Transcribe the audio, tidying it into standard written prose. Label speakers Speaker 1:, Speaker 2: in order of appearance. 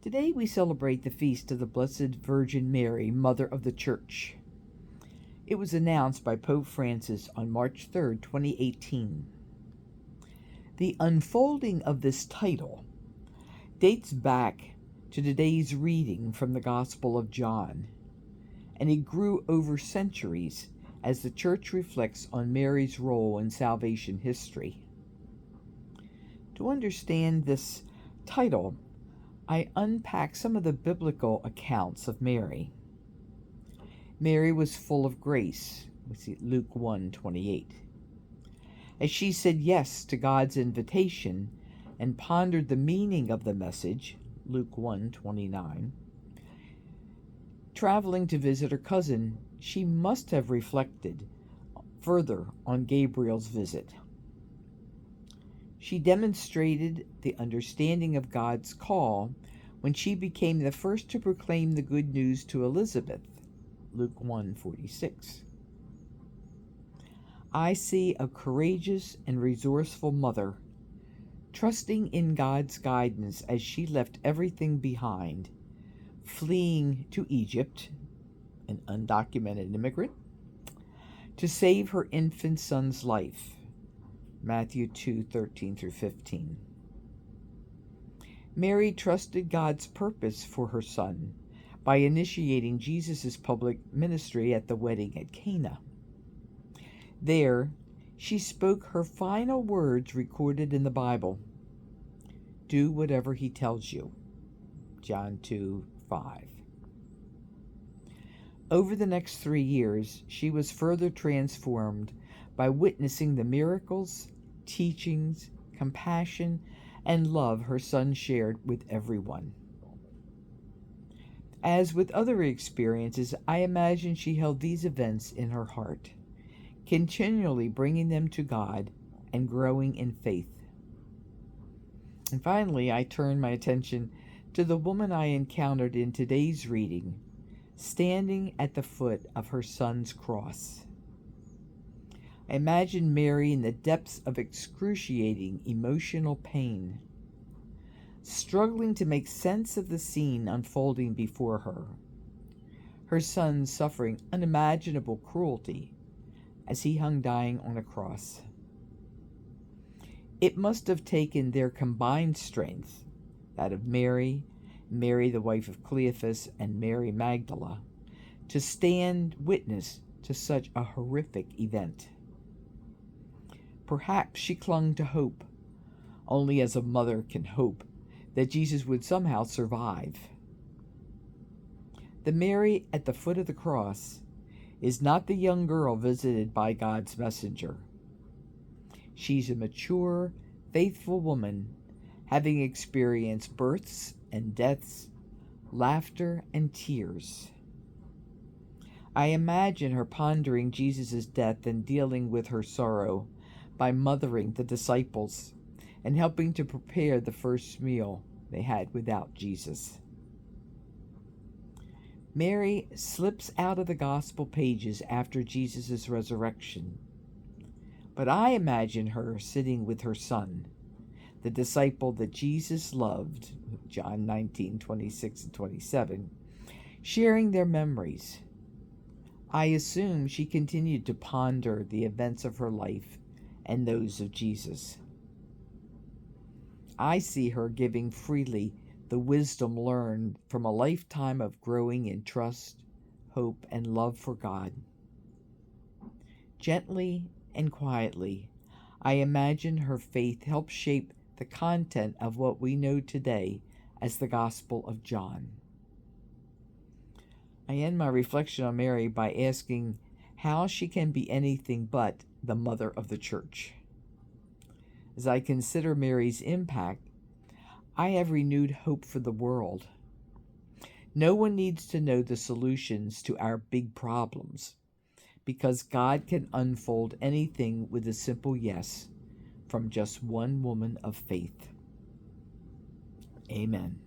Speaker 1: Today we celebrate the feast of the Blessed Virgin Mary, Mother of the Church. It was announced by Pope Francis on March 3rd, 2018. The unfolding of this title dates back to today's reading from the Gospel of John, and it grew over centuries as the Church reflects on Mary's role in salvation history. To understand this title, I unpack some of the biblical accounts of Mary. Mary was full of grace. We see Luke 1:28. As she said yes to God's invitation and pondered the meaning of the message, Luke 1:29, traveling to visit her cousin, she must have reflected further on Gabriel's visit. She demonstrated the understanding of God's call when she became the first to proclaim the good news to Elizabeth, Luke 1:46. I see a courageous and resourceful mother, trusting in God's guidance as she left everything behind, fleeing to Egypt, an undocumented immigrant, to save her infant son's life, Matthew 2:13-15. Mary trusted God's purpose for her son by initiating Jesus' public ministry at the wedding at Cana. There, she spoke her final words recorded in the Bible. Do whatever he tells you, John 2:5. Over the next 3 years, she was further transformed by witnessing the miracles, teachings, compassion, and love her son shared with everyone. As with other experiences, I imagine she held these events in her heart, continually bringing them to God and growing in faith. And finally, I turn my attention to the woman I encountered in today's reading, standing at the foot of her son's cross. I imagine Mary in the depths of excruciating emotional pain, struggling to make sense of the scene unfolding before her, her son suffering unimaginable cruelty as he hung dying on a cross. It must have taken their combined strength, that of Mary, Mary the wife of Cleophas, and Mary Magdala, to stand witness to such a horrific event. Perhaps she clung to hope, only as a mother can hope, that Jesus would somehow survive. The Mary at the foot of the cross is not the young girl visited by God's messenger. She's a mature, faithful woman, having experienced births and deaths, laughter and tears. I imagine her pondering Jesus' death and dealing with her sorrow by mothering the disciples and helping to prepare the first meal they had without Jesus. Mary slips out of the gospel pages after Jesus' resurrection, but I imagine her sitting with her son, the disciple that Jesus loved, John 19:26-27, sharing their memories. I assume she continued to ponder the events of her life and those of Jesus. I see her giving freely the wisdom learned from a lifetime of growing in trust, hope, and love for God. Gently and quietly, I imagine her faith helps shape the content of what we know today as the Gospel of John. I end my reflection on Mary by asking how she can be anything but the mother of the Church. As I consider Mary's impact, I have renewed hope for the world. No one needs to know the solutions to our big problems, because God can unfold anything with a simple yes from just one woman of faith. Amen.